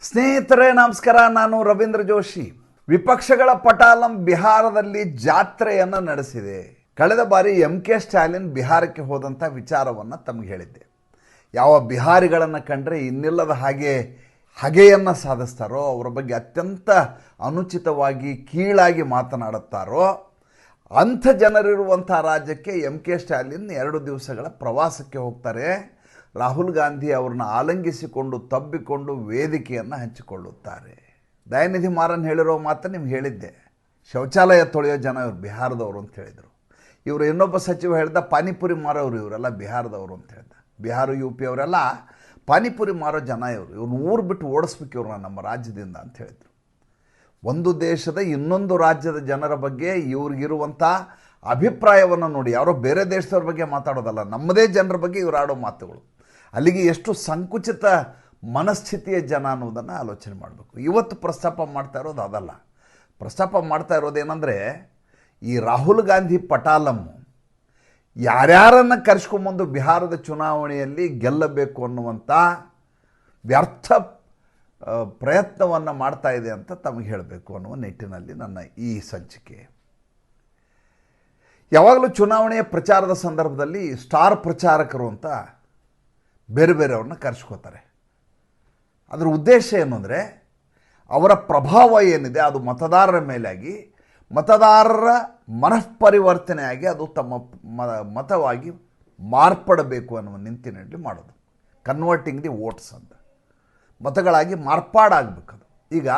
ಸ್ನೇಹಿತರೆ ನಮಸ್ಕಾರ, ನಾನು ರವೀಂದ್ರ ಜೋಶಿ. ವಿಪಕ್ಷಗಳ ಪಟಾಲಂ ಬಿಹಾರದಲ್ಲಿ ಜಾತ್ರೆಯನ್ನು ನಡೆಸಿದೆ. ಕಳೆದ ಬಾರಿ ಕೆ ಸ್ಟಾಲಿನ್ ಬಿಹಾರಕ್ಕೆ ಹೋದಂಥ ವಿಚಾರವನ್ನು ತಮಗೆ ಹೇಳಿದ್ದೆ. ಯಾವ ಬಿಹಾರಿಗಳನ್ನು ಕಂಡ್ರೆ ಇನ್ನಿಲ್ಲದ ಹಗೆಯನ್ನು ಸಾಧಿಸ್ತಾರೋ, ಅವರ ಬಗ್ಗೆ ಅತ್ಯಂತ ಅನುಚಿತವಾಗಿ ಕೀಳಾಗಿ ಮಾತನಾಡುತ್ತಾರೋ ಅಂಥ ಜನರಿರುವಂಥ ರಾಜ್ಯಕ್ಕೆ ಕೆ ಸ್ಟಾಲಿನ್ 2 ದಿವಸಗಳ ಪ್ರವಾಸಕ್ಕೆ ಹೋಗ್ತಾರೆ. ರಾಹುಲ್ ಗಾಂಧಿ ಅವ್ರನ್ನ ಆಲಂಗಿಸಿಕೊಂಡು ತಬ್ಬಿಕೊಂಡು ವೇದಿಕೆಯನ್ನು ಹಂಚಿಕೊಳ್ಳುತ್ತಾರೆ. ದಯಾನಿಧಿ ಮಾರನ್ ಹೇಳಿರೋ ಮಾತು ನಿಮ್ಗೆ ಹೇಳಿದ್ದೆ. ಶೌಚಾಲಯ ತೊಳೆಯೋ ಜನ ಇವರು ಬಿಹಾರದವರು ಅಂತ ಹೇಳಿದರು. ಇವರು ಇನ್ನೊಬ್ಬ ಸಚಿವ ಹೇಳ್ದ ಪಾನಿಪುರಿ ಮಾರೋರು ಇವರೆಲ್ಲ ಬಿಹಾರದವರು ಅಂತ ಹೇಳ್ದ. ಬಿಹಾರ UP ಅವರೆಲ್ಲ ಪಾನಿಪುರಿ ಮಾರೋ ಜನ ಇವ್ರನ್ನ ಊರು ಬಿಟ್ಟು ಓಡಿಸ್ಬೇಕು ಇವ್ರನ್ನ ನಮ್ಮ ರಾಜ್ಯದಿಂದ ಅಂತ ಹೇಳಿದರು. ಒಂದು ದೇಶದ ಇನ್ನೊಂದು ರಾಜ್ಯದ ಜನರ ಬಗ್ಗೆ ಇವ್ರಿಗಿರುವಂಥ ಅಭಿಪ್ರಾಯವನ್ನು ನೋಡಿ. ಯಾರೋ ಬೇರೆ ದೇಶದವ್ರ ಬಗ್ಗೆ ಮಾತಾಡೋದಲ್ಲ, ನಮ್ಮದೇ ಜನರ ಬಗ್ಗೆ ಇವ್ರು ಆಡೋ ಮಾತುಗಳು. ಅಲ್ಲಿಗೆ ಎಷ್ಟು ಸಂಕುಚಿತ ಮನಸ್ಥಿತಿಯ ಜನ ಅನ್ನೋದನ್ನು ಆಲೋಚನೆ ಮಾಡಬೇಕು. ಇವತ್ತು ಪ್ರಸ್ತಾಪ ಮಾಡ್ತಾ ಇರೋದು ಅದಲ್ಲ. ಪ್ರಸ್ತಾಪ ಮಾಡ್ತಾ ಇರೋದೇನೆಂದರೆ, ಈ ರಾಹುಲ್ ಗಾಂಧಿ ಪಟಾಲಮ್ಮು ಯಾರ್ಯಾರನ್ನು ಕರೆಸ್ಕೊಂಬಂದು ಬಿಹಾರದ ಚುನಾವಣೆಯಲ್ಲಿ ಗೆಲ್ಲಬೇಕು ಅನ್ನುವಂಥ ವ್ಯರ್ಥ ಪ್ರಯತ್ನವನ್ನು ಮಾಡ್ತಾ ಇದೆ ಅಂತ ತಮಗೆ ಹೇಳಬೇಕು ಅನ್ನುವ ನಿಟ್ಟಿನಲ್ಲಿ ನನ್ನ ಈ ಸಂಚಿಕೆ. ಯಾವಾಗಲೂ ಚುನಾವಣೆಯ ಪ್ರಚಾರದ ಸಂದರ್ಭದಲ್ಲಿ ಸ್ಟಾರ್ ಪ್ರಚಾರಕರು ಅಂತ ಬೇರೆ ಬೇರೆಯವ್ರನ್ನ ಕರೆಸ್ಕೋತಾರೆ. ಅದರ ಉದ್ದೇಶ ಏನು ಅಂದರೆ, ಅವರ ಪ್ರಭಾವ ಏನಿದೆ ಅದು ಮತದಾರರ ಮೇಲಾಗಿ, ಮತದಾರರ ಮನಃಪರಿವರ್ತನೆಯಾಗಿ ಅದು ತಮ್ಮ ಮತವಾಗಿ ಮಾರ್ಪಡಬೇಕು ಅನ್ನುವ ನಿಂತಿನಲ್ಲಿ ಮಾಡೋದು. ಕನ್ವರ್ಟಿಂಗ್ ದಿ ವೋಟ್ಸ್ ಅಂತ, ಮತಗಳಾಗಿ ಮಾರ್ಪಾಡಾಗಬೇಕದು. ಈಗ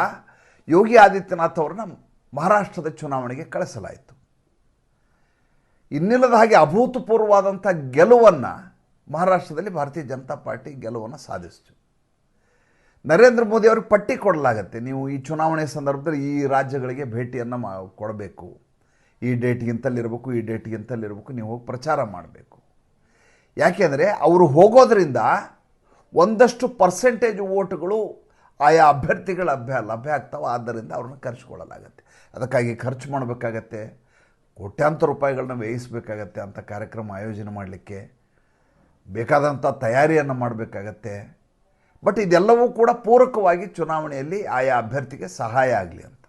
ಯೋಗಿ ಆದಿತ್ಯನಾಥ್ ಅವ್ರನ್ನ ಮಹಾರಾಷ್ಟ್ರದ ಚುನಾವಣೆಗೆ ಕಳಿಸಲಾಯಿತು. ಇನ್ನಿಲ್ಲದ ಹಾಗೆ ಅಭೂತಪೂರ್ವವಾದಂಥ ಗೆಲುವನ್ನು ಮಹಾರಾಷ್ಟ್ರದಲ್ಲಿ ಭಾರತೀಯ ಜನತಾ ಪಾರ್ಟಿ ಗೆಲುವನ್ನು ಸಾಧಿಸಿತು. ನರೇಂದ್ರ ಮೋದಿ ಅವ್ರಿಗೆ ಪಟ್ಟಿ ಕೊಡಲಾಗತ್ತೆ, ನೀವು ಈ ಚುನಾವಣೆ ಸಂದರ್ಭದಲ್ಲಿ ಈ ರಾಜ್ಯಗಳಿಗೆ ಭೇಟಿಯನ್ನು ಕೊಡಬೇಕು, ಈ ಡೇಟ್ಗಿಂತಲ್ಲಿರಬೇಕು, ಈ ಡೇಟ್ಗಿಂತಲ್ಲಿರಬೇಕು, ನೀವು ಹೋಗಿ ಪ್ರಚಾರ ಮಾಡಬೇಕು. ಯಾಕೆಂದರೆ ಅವರು ಹೋಗೋದ್ರಿಂದ ಒಂದಷ್ಟು ಪರ್ಸೆಂಟೇಜ್ ವೋಟುಗಳು ಆಯಾ ಅಭ್ಯರ್ಥಿಗಳ ಲಭ್ಯ ಆಗ್ತಾವೆ. ಆದ್ದರಿಂದ ಅವ್ರನ್ನ ಕರೆಸ್ಕೊಳ್ಳಲಾಗತ್ತೆ. ಅದಕ್ಕಾಗಿ ಖರ್ಚು ಮಾಡಬೇಕಾಗತ್ತೆ, ಕೋಟ್ಯಾಂತರ ರೂಪಾಯಿಗಳನ್ನ ವ್ಯಯಿಸಬೇಕಾಗತ್ತೆ. ಅಂಥ ಕಾರ್ಯಕ್ರಮ ಆಯೋಜನೆ ಮಾಡಲಿಕ್ಕೆ ಬೇಕಾದಂಥ ತಯಾರಿಯನ್ನು ಮಾಡಬೇಕಾಗತ್ತೆ. ಬಟ್ ಇದೆಲ್ಲವೂ ಕೂಡ ಪೂರಕವಾಗಿ ಚುನಾವಣೆಯಲ್ಲಿ ಆಯಾ ಅಭ್ಯರ್ಥಿಗೆ ಸಹಾಯ ಆಗಲಿ ಅಂತ.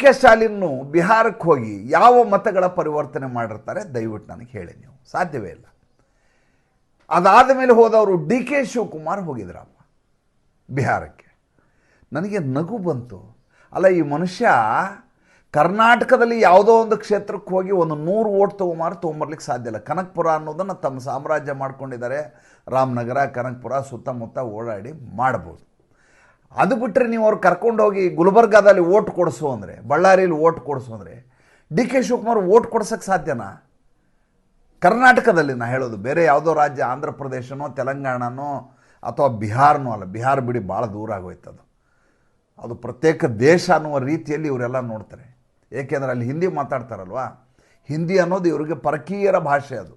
ಕೆ ಸ್ಟಾಲಿನ್ನು ಬಿಹಾರಕ್ಕೆ ಹೋಗಿ ಯಾವ ಮತಗಳ ಪರಿವರ್ತನೆ ಮಾಡಿರ್ತಾರೆ ದಯವಿಟ್ಟು ನನಗೆ ಹೇಳಿ. ನೀವು ಸಾಧ್ಯವೇ ಇಲ್ಲ. ಅದಾದ ಮೇಲೆ ಹೋದವರು DK ಶಿವಕುಮಾರ್ ಹೋಗಿದ್ರಪ್ಪ ಬಿಹಾರಕ್ಕೆ. ನನಗೆ ನಗು ಬಂತು. ಅಲ್ಲ, ಈ ಮನುಷ್ಯ ಕರ್ನಾಟಕದಲ್ಲಿ ಯಾವುದೋ ಒಂದು ಕ್ಷೇತ್ರಕ್ಕೆ ಹೋಗಿ ಒಂದು 100 ವೋಟ್ ತೊಗೊಂಬರ್ಲಿಕ್ಕೆ ಸಾಧ್ಯ ಇಲ್ಲ. ಕನಕಪುರ ಅನ್ನೋದನ್ನು ತಮ್ಮ ಸಾಮ್ರಾಜ್ಯ ಮಾಡ್ಕೊಂಡಿದ್ದಾರೆ. ರಾಮನಗರ, ಕನಕಪುರ ಸುತ್ತಮುತ್ತ ಓಡಾಡಿ ಮಾಡ್ಬೋದು. ಅದು ಬಿಟ್ಟರೆ ನೀವು ಅವ್ರು ಕರ್ಕೊಂಡೋಗಿ ಗುಲ್ಬರ್ಗಾದಲ್ಲಿ ವೋಟ್ ಕೊಡಿಸು ಅಂದರೆ, ಬಳ್ಳಾರಿಯಲ್ಲಿ ವೋಟ್ ಕೊಡಿಸು ಅಂದರೆ DK ಶಿವಕುಮಾರ್ ವೋಟ್ ಕೊಡ್ಸೋಕ್ಕೆ ಸಾಧ್ಯನಾ? ಕರ್ನಾಟಕದಲ್ಲಿ ನಾ ಹೇಳೋದು, ಬೇರೆ ಯಾವುದೋ ರಾಜ್ಯ, ಆಂಧ್ರ ಪ್ರದೇಶನೋ ತೆಲಂಗಾಣನೋ ಅಥವಾ ಬಿಹಾರನೋ ಅಲ್ಲ. ಬಿಹಾರ ಬಿಡಿ, ಭಾಳ ದೂರ ಆಗೋಯ್ತದು. ಅದು ಪ್ರತ್ಯೇಕ ದೇಶ ಅನ್ನುವ ರೀತಿಯಲ್ಲಿ ಇವರೆಲ್ಲ ನೋಡ್ತಾರೆ. ಏಕೆಂದರೆ ಅಲ್ಲಿ ಹಿಂದಿ ಮಾತಾಡ್ತಾರಲ್ವ. ಹಿಂದಿ ಅನ್ನೋದು ಇವರಿಗೆ ಪರಕೀಯರ ಭಾಷೆ. ಅದು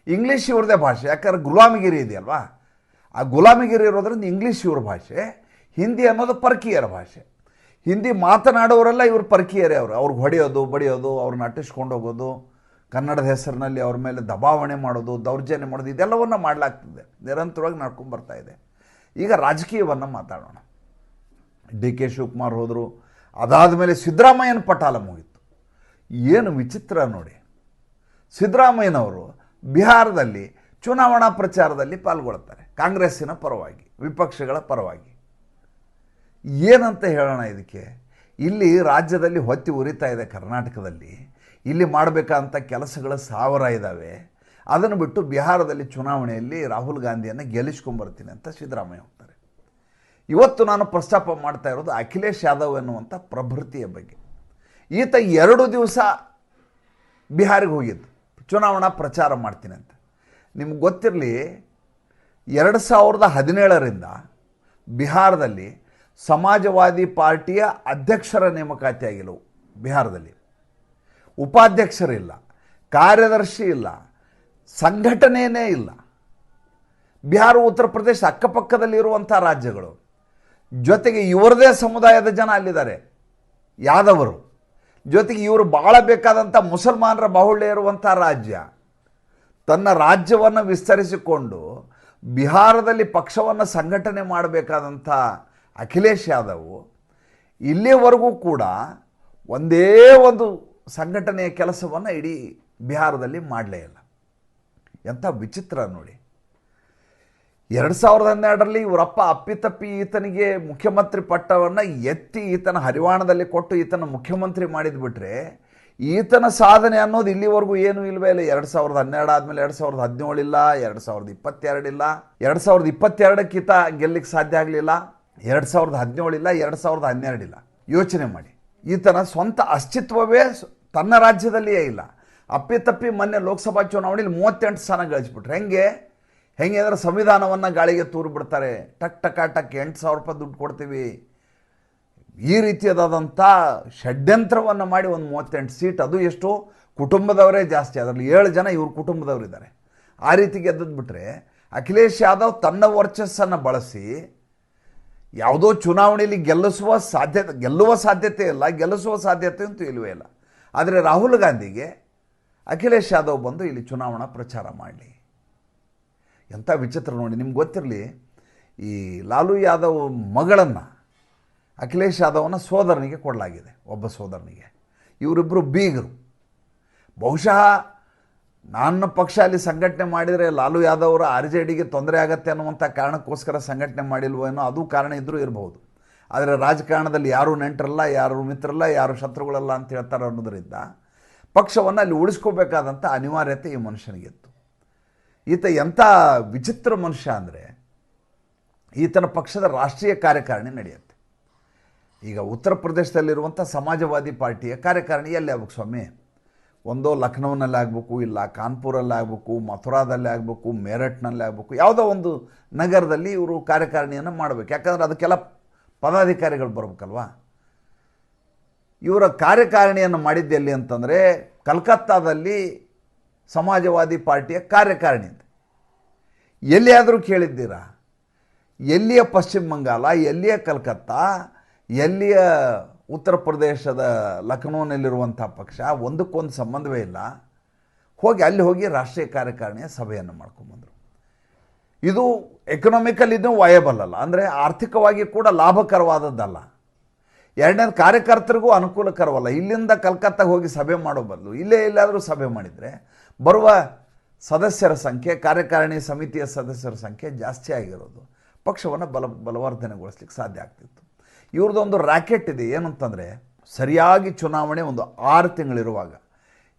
ಇಂಗ್ಲೀಷ್ ಇವ್ರದೇ ಭಾಷೆ. ಯಾಕಂದ್ರೆ ಗುಲಾಮಗಿರಿ ಇದೆಯಲ್ವಾ, ಆ ಗುಲಾಮಗಿರಿ ಇರೋದ್ರಿಂದ ಇಂಗ್ಲೀಷ್ ಇವ್ರ ಭಾಷೆ, ಹಿಂದಿ ಅನ್ನೋದು ಪರಕೀಯರ ಭಾಷೆ. ಹಿಂದಿ ಮಾತನಾಡೋರೆಲ್ಲ ಇವರು ಪರಕೀಯರೇ. ಅವ್ರಿಗೆ ಹೊಡೆಯೋದು, ಬಡಿಯೋದು, ಅವ್ರನ್ನ ಅಟ್ಟಿಸ್ಕೊಂಡು ಹೋಗೋದು, ಕನ್ನಡದ ಹೆಸರಿನಲ್ಲಿ ಅವ್ರ ಮೇಲೆ ದಬಾವಣೆ ಮಾಡೋದು, ದೌರ್ಜನ್ಯ ಮಾಡೋದು, ಇದೆಲ್ಲವನ್ನು ಮಾಡಲಾಗ್ತದೆ, ನಿರಂತರವಾಗಿ ನಡ್ಕೊಂಡು ಬರ್ತಾ ಇದೆ. ಈಗ ರಾಜಕೀಯವನ್ನು ಮಾತಾಡೋಣ. DK ಶಿವಕುಮಾರ್ ಹೋದರು. ಅದಾದ ಮೇಲೆ ಸಿದ್ದರಾಮಯ್ಯನ ಪಟಾಲ ಮುಗಿತು. ಏನು ವಿಚಿತ್ರ ನೋಡಿ. ಸಿದ್ದರಾಮಯ್ಯನವರು ಬಿಹಾರದಲ್ಲಿ ಚುನಾವಣಾ ಪ್ರಚಾರದಲ್ಲಿ ಪಾಲ್ಗೊಳ್ತಾರೆ, ಕಾಂಗ್ರೆಸ್ಸಿನ ಪರವಾಗಿ, ವಿಪಕ್ಷಗಳ ಪರವಾಗಿ. ಏನಂತ ಹೇಳೋಣ ಇದಕ್ಕೆ? ಇಲ್ಲಿ ರಾಜ್ಯದಲ್ಲಿ ಹೊತ್ತಿ ಉರಿತಾ ಇದೆ. ಕರ್ನಾಟಕದಲ್ಲಿ ಇಲ್ಲಿ ಮಾಡಬೇಕಂತ ಕೆಲಸಗಳು 1000 ಇದ್ದಾವೆ. ಅದನ್ನು ಬಿಟ್ಟು ಬಿಹಾರದಲ್ಲಿ ಚುನಾವಣೆಯಲ್ಲಿ ರಾಹುಲ್ ಗಾಂಧಿಯನ್ನು ಗೆಲ್ಲಿಸ್ಕೊಂಬರ್ತೀನಿ ಅಂತ ಸಿದ್ದರಾಮಯ್ಯ ಹೋಗ್ತಾರೆ. ಇವತ್ತು ನಾನು ಪ್ರಸ್ತಾಪ ಮಾಡ್ತಾ ಇರೋದು ಅಖಿಲೇಶ್ ಯಾದವ್ ಎನ್ನುವಂಥ ಪ್ರಭೃತಿಯ ಬಗ್ಗೆ. ಈತ 2 ದಿವಸ ಬಿಹಾರಿಗೆ ಹೋಗಿದ್ದು ಚುನಾವಣಾ ಪ್ರಚಾರ ಮಾಡ್ತೀನಿ ಅಂತ. ನಿಮ್ಗೆ ಗೊತ್ತಿರಲಿ, 2017ರಿಂದ ಬಿಹಾರದಲ್ಲಿ ಸಮಾಜವಾದಿ ಪಾರ್ಟಿಯ ಅಧ್ಯಕ್ಷರ ನೇಮಕಾತಿ ಆಗಿಲ್ಲವು. ಬಿಹಾರದಲ್ಲಿ ಉಪಾಧ್ಯಕ್ಷರಿಲ್ಲ, ಕಾರ್ಯದರ್ಶಿ ಇಲ್ಲ, ಸಂಘಟನೆಯೇ ಇಲ್ಲ. ಬಿಹಾರ, ಉತ್ತರ ಪ್ರದೇಶ ಅಕ್ಕಪಕ್ಕದಲ್ಲಿರುವಂಥ ರಾಜ್ಯಗಳು. ಜೊತೆಗೆ ಇವರದೇ ಸಮುದಾಯದ ಜನ ಅಲ್ಲಿದ್ದಾರೆ, ಯಾದವರು. ಜೊತೆಗೆ ಇವರು ಭಾಳ ಬೇಕಾದಂಥ ಮುಸಲ್ಮಾನರ ಬಾಹುಳ್ಯ ಇರುವಂಥ ರಾಜ್ಯ. ತನ್ನ ರಾಜ್ಯವನ್ನು ವಿಸ್ತರಿಸಿಕೊಂಡು ಬಿಹಾರದಲ್ಲಿ ಪಕ್ಷವನ್ನು ಸಂಘಟನೆ ಮಾಡಬೇಕಾದಂಥ ಅಖಿಲೇಶ್ ಯಾದವ್ ಇಲ್ಲಿಯವರೆಗೂ ಕೂಡ ಒಂದೇ ಒಂದು ಸಂಘಟನೆಯ ಕೆಲಸವನ್ನು ಇಡೀ ಬಿಹಾರದಲ್ಲಿ ಮಾಡಲೇ ಇಲ್ಲ. ಎಂಥ ವಿಚಿತ್ರ ನೋಡಿ. 2012ರಲ್ಲಿ ಇವರಪ್ಪ ಅಪ್ಪಿತಪ್ಪಿ ಈತನಿಗೆ ಮುಖ್ಯಮಂತ್ರಿ ಪಟ್ಟವನ್ನು ಎತ್ತಿ ಈತನ ಹರಿವಾಣದಲ್ಲಿ ಕೊಟ್ಟು ಈತನ ಮುಖ್ಯಮಂತ್ರಿ ಮಾಡಿದ್ಬಿಟ್ರೆ ಈತನ ಸಾಧನೆ ಅನ್ನೋದು ಇಲ್ಲಿವರೆಗೂ ಏನೂ ಇಲ್ಲವೇ ಇಲ್ಲ. 2012 ಆದಮೇಲೆ 2017 ಇಲ್ಲ, 2022 ಇಲ್ಲ, 2022ಕ್ಕೆ ಈತ ಗೆಲ್ಲಿಕ್ಕೆ ಸಾಧ್ಯ ಆಗಲಿಲ್ಲ, 2017 ಇಲ್ಲ, 2012 ಇಲ್ಲ. ಯೋಚನೆ ಮಾಡಿ, ಈತನ ಸ್ವಂತ ಅಸ್ತಿತ್ವವೇ ತನ್ನ ರಾಜ್ಯದಲ್ಲಿಯೇ ಇಲ್ಲ. ಅಪ್ಪಿತಪ್ಪಿ ಮೊನ್ನೆ ಲೋಕಸಭಾ ಚುನಾವಣೆಯಲ್ಲಿ 38 ಸ್ಥಾನ ಗಳಿಸ್ಬಿಟ್ರೆ ಹೆಂಗೆ ಅಂದರೆ ಸಂವಿಧಾನವನ್ನು ಗಾಳಿಗೆ ತೂರು ಬಿಡ್ತಾರೆ. ಟಕ್ 8,000 ರೂಪಾಯಿ ದುಡ್ಡು ಕೊಡ್ತೀವಿ, ಈ ರೀತಿಯಾದಂಥ ಷಡ್ಯಂತ್ರವನ್ನು ಮಾಡಿ ಒಂದು 38 ಸೀಟ್, ಅದು ಎಷ್ಟು ಕುಟುಂಬದವರೇ ಜಾಸ್ತಿ, ಅದರಲ್ಲಿ 7 ಜನ ಇವ್ರ ಕುಟುಂಬದವರಿದ್ದಾರೆ. ಆ ರೀತಿ ಗೆದ್ದುಬಿಟ್ರೆ ಅಖಿಲೇಶ್ ಯಾದವ್ ತನ್ನ ವರ್ಚಸ್ಸನ್ನು ಬಳಸಿ ಯಾವುದೋ ಚುನಾವಣೆಯಲ್ಲಿ ಗೆಲ್ಲುವ ಸಾಧ್ಯತೆ ಇಲ್ಲ, ಗೆಲ್ಲಿಸುವ ಸಾಧ್ಯತೆ ಅಂತೂ ಇಲ್ಲವೇ ಇಲ್ಲ. ಆದರೆ ರಾಹುಲ್ ಗಾಂಧಿಗೆ ಅಖಿಲೇಶ್ ಯಾದವ್ ಬಂದು ಇಲ್ಲಿ ಚುನಾವಣಾ ಪ್ರಚಾರ ಮಾಡಲಿ. ಎಂಥ ವಿಚಿತ್ರ ನೋಡಿ. ನಿಮ್ಗೆ ಗೊತ್ತಿರಲಿ, ಈ ಲಾಲು ಯಾದವ್ ಮಗಳನ್ನು ಅಖಿಲೇಶ್ ಯಾದವ್ನ ಸೋದರನಿಗೆ ಕೊಡಲಾಗಿದೆ, ಒಬ್ಬ ಸೋದರನಿಗೆ. ಇವರಿಬ್ಬರು ಬೀಗರು. ಬಹುಶಃ ನನ್ನ ಪಕ್ಷ ಅಲ್ಲಿ ಸಂಘಟನೆ ಮಾಡಿದರೆ ಲಾಲು ಯಾದವ್ ಅವರ RJDಗೆ ತೊಂದರೆ ಆಗತ್ತೆ ಅನ್ನುವಂಥ ಕಾರಣಕ್ಕೋಸ್ಕರ ಸಂಘಟನೆ ಮಾಡಿಲ್ವೋ ಏನೋ, ಅದು ಕಾರಣ ಇದ್ದರೂ ಇರಬಹುದು. ಆದರೆ ರಾಜಕಾರಣದಲ್ಲಿ ಯಾರೂ ನೆಂಟರಲ್ಲ, ಯಾರು ಮಿತ್ರರಲ್ಲ, ಯಾರು ಶತ್ರುಗಳಲ್ಲ ಅಂತ ಹೇಳ್ತಾರೆ ಅನ್ನೋದರಿಂದ ಪಕ್ಷವನ್ನು ಅಲ್ಲಿ ಉಳಿಸ್ಕೋಬೇಕಾದಂಥ ಅನಿವಾರ್ಯತೆ ಈ ಮನುಷ್ಯನಿಗಿತ್ತು. ಈತ ಎಂಥ ವಿಚಿತ್ರ ಮನುಷ್ಯ ಅಂದರೆ, ಈತನ ಪಕ್ಷದ ರಾಷ್ಟ್ರೀಯ ಕಾರ್ಯಕಾರಿಣಿ ನಡೆಯುತ್ತೆ. ಈಗ ಉತ್ತರ ಪ್ರದೇಶದಲ್ಲಿರುವಂಥ ಸಮಾಜವಾದಿ ಪಾರ್ಟಿಯ ಕಾರ್ಯಕಾರಿಣಿ ಎಲ್ಲಿ ಆಗ್ಬೇಕು ಸ್ವಾಮಿ? ಒಂದೋ ಲಖನೌನಲ್ಲಿ ಆಗಬೇಕು, ಇಲ್ಲ ಕಾನ್ಪುರಲ್ಲಿ ಆಗಬೇಕು, ಮಥುರಾದಲ್ಲಿ ಆಗಬೇಕು, ಮೇರಠ್ನಲ್ಲಿ ಆಗಬೇಕು, ಯಾವುದೋ ಒಂದು ನಗರದಲ್ಲಿ ಇವರು ಕಾರ್ಯಕಾರಿಣಿಯನ್ನು ಮಾಡಬೇಕು. ಯಾಕಂದರೆ ಅದಕ್ಕೆಲ್ಲ ಪದಾಧಿಕಾರಿಗಳು ಬರಬೇಕಲ್ವಾ. ಇವರ ಕಾರ್ಯಕಾರಿಣಿಯನ್ನು ಮಾಡಿದ್ದು ಎಲ್ಲಿ ಅಂತಂದರೆ ಕಲ್ಕತ್ತಾದಲ್ಲಿ ಸಮಾಜವಾದಿ ಪಾರ್ಟಿಯ ಕಾರ್ಯಕಾರಿಣಿ ಅಂತ. ಎಲ್ಲಿಯಾದರೂ ಕೇಳಿದ್ದೀರಾ? ಎಲ್ಲಿಯ ಪಶ್ಚಿಮ ಬಂಗಾಳ, ಎಲ್ಲಿಯ ಕಲ್ಕತ್ತಾ, ಎಲ್ಲಿಯ ಉತ್ತರ ಪ್ರದೇಶದ ಲಖನೌನಲ್ಲಿರುವಂಥ ಪಕ್ಷ, ಒಂದಕ್ಕೊಂದು ಸಂಬಂಧವೇ ಇಲ್ಲ. ಅಲ್ಲಿ ಹೋಗಿ ರಾಷ್ಟ್ರೀಯ ಕಾರ್ಯಕಾರಿಣಿಯ ಸಭೆಯನ್ನು ಮಾಡ್ಕೊಂಬಂದರು. ಇದು ಎಕನಾಮಿಕಲ್ ಇದು ವಯಬಲ್ ಅಲ್ಲ, ಅಂದರೆ ಆರ್ಥಿಕವಾಗಿ ಕೂಡ ಲಾಭಕರವಾದದ್ದಲ್ಲ. ಎರಡನೇದು ಕಾರ್ಯಕರ್ತರಿಗೂ ಅನುಕೂಲಕರವಲ್ಲ. ಇಲ್ಲಿಂದ ಕಲ್ಕತ್ತಾಗೆ ಹೋಗಿ ಸಭೆ ಮಾಡೋ ಬದಲು ಎಲ್ಲಾದರೂ ಸಭೆ ಮಾಡಿದರೆ ಬರುವ ಸದಸ್ಯರ ಸಂಖ್ಯೆ, ಕಾರ್ಯಕಾರಿಣಿ ಸಮಿತಿಯ ಸದಸ್ಯರ ಸಂಖ್ಯೆ ಜಾಸ್ತಿ ಆಗಿರೋದು ಪಕ್ಷವನ್ನು ಬಲವರ್ಧನೆಗೊಳಿಸ್ಲಿಕ್ಕೆ ಸಾಧ್ಯ ಆಗ್ತಿತ್ತು. ಇವ್ರದ್ದೊಂದು ರ್ಯಾಕೆಟ್ ಇದೆ. ಏನಂತಂದರೆ, ಸರಿಯಾಗಿ ಚುನಾವಣೆ ಒಂದು 6 ತಿಂಗಳಿರುವಾಗ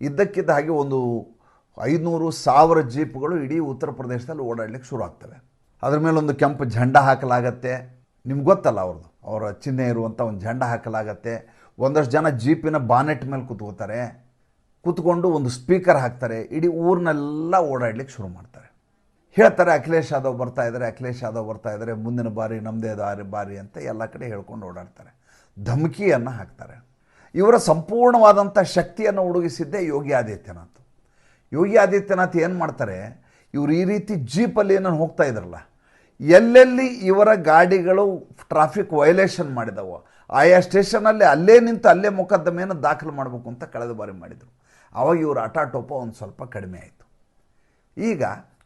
ಇದ್ದಕ್ಕಿದ್ದ ಹಾಗೆ ಒಂದು 500,000 ಜೀಪ್ಗಳು ಇಡೀ ಉತ್ತರ ಪ್ರದೇಶದಲ್ಲಿ ಓಡಾಡಲಿಕ್ಕೆ ಶುರು ಆಗ್ತವೆ. ಅದ್ರ ಮೇಲೆ ಒಂದು ಕೆಂಪು ಝಂಡ ಹಾಕಲಾಗತ್ತೆ. ನಿಮ್ಗೆ ಗೊತ್ತಲ್ಲ, ಅವರ ಚಿಹ್ನೆ ಇರುವಂಥ ಒಂದು ಝಂಡ ಹಾಕಲಾಗತ್ತೆ. ಒಂದಷ್ಟು ಜನ ಜೀಪಿನ ಬಾನೆಟ್ ಮೇಲೆ ಕೂತ್ಕೊಂಡು ಒಂದು ಸ್ಪೀಕರ್ ಹಾಕ್ತಾರೆ. ಇಡೀ ಊರಿನೆಲ್ಲ ಓಡಾಡಲಿಕ್ಕೆ ಶುರು ಮಾಡ್ತಾರೆ. ಹೇಳ್ತಾರೆ ಅಖಿಲೇಶ್ ಯಾದವ್ ಬರ್ತಾ ಇದ್ದಾರೆ, ಮುಂದಿನ ಬಾರಿ ನಮ್ಮದೇ ಬಾರಿ ಅಂತ ಎಲ್ಲ ಕಡೆ ಹೇಳ್ಕೊಂಡು ಓಡಾಡ್ತಾರೆ. ಧಮಕಿಯನ್ನು ಹಾಕ್ತಾರೆ. ಇವರ ಸಂಪೂರ್ಣವಾದಂಥ ಶಕ್ತಿಯನ್ನು ಉಡುಗಿಸಿದ್ದೇ ಯೋಗಿ ಆದಿತ್ಯನಾಥ್. ಯೋಗಿ ಆದಿತ್ಯನಾಥ್ ಏನು ಮಾಡ್ತಾರೆ, ಇವರು ಈ ರೀತಿ ಜೀಪಲ್ಲಿ ಏನೋ ಹೋಗ್ತಾ ಇದ್ರಲ್ಲ, ಎಲ್ಲೆಲ್ಲಿ ಇವರ ಗಾಡಿಗಳು ಟ್ರಾಫಿಕ್ ವೈಲೇಷನ್ ಮಾಡಿದವೋ ಆಯಾ ಸ್ಟೇಷನಲ್ಲಿ ಅಲ್ಲೇ ನಿಂತು ಅಲ್ಲೇ ಮೊಕದ್ದಮೆಯನ್ನು ದಾಖಲು ಮಾಡಬೇಕು ಅಂತ ಕಳೆದ ಬಾರಿ ಮಾಡಿದರು. ಆವಾಗ ಇವರು ಆಟಾಟೋಪ ಒಂದು ಸ್ವಲ್ಪ ಕಡಿಮೆ ಆಯಿತು. ಈಗ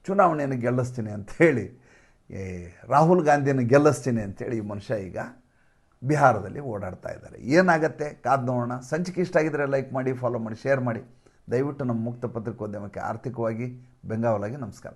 ಚುನಾವಣೆಯನ್ನು ಗೆಲ್ಲಿಸ್ತೀನಿ ಅಂಥೇಳಿ, ರಾಹುಲ್ ಗಾಂಧಿಯನ್ನು ಗೆಲ್ಲಿಸ್ತೀನಿ ಅಂಥೇಳಿ ಈ ಮನುಷ್ಯ ಈಗ ಬಿಹಾರದಲ್ಲಿ ಓಡಾಡ್ತಾ ಇದ್ದಾರೆ. ಏನಾಗುತ್ತೆ ಕಾದು ನೋಡೋಣ. ಸಂಚಿಕೆ ಇಷ್ಟ ಆಗಿದ್ದರೆ ಲೈಕ್ ಮಾಡಿ, ಫಾಲೋ ಮಾಡಿ, ಶೇರ್ ಮಾಡಿ. ದಯವಿಟ್ಟು ನಮ್ಮ ಮುಕ್ತ ಪತ್ರಿಕೋದ್ಯಮಕ್ಕೆ ಆರ್ಥಿಕವಾಗಿ ಬೆಂಗಾವಲಾಗಿ ನಮಸ್ಕಾರ.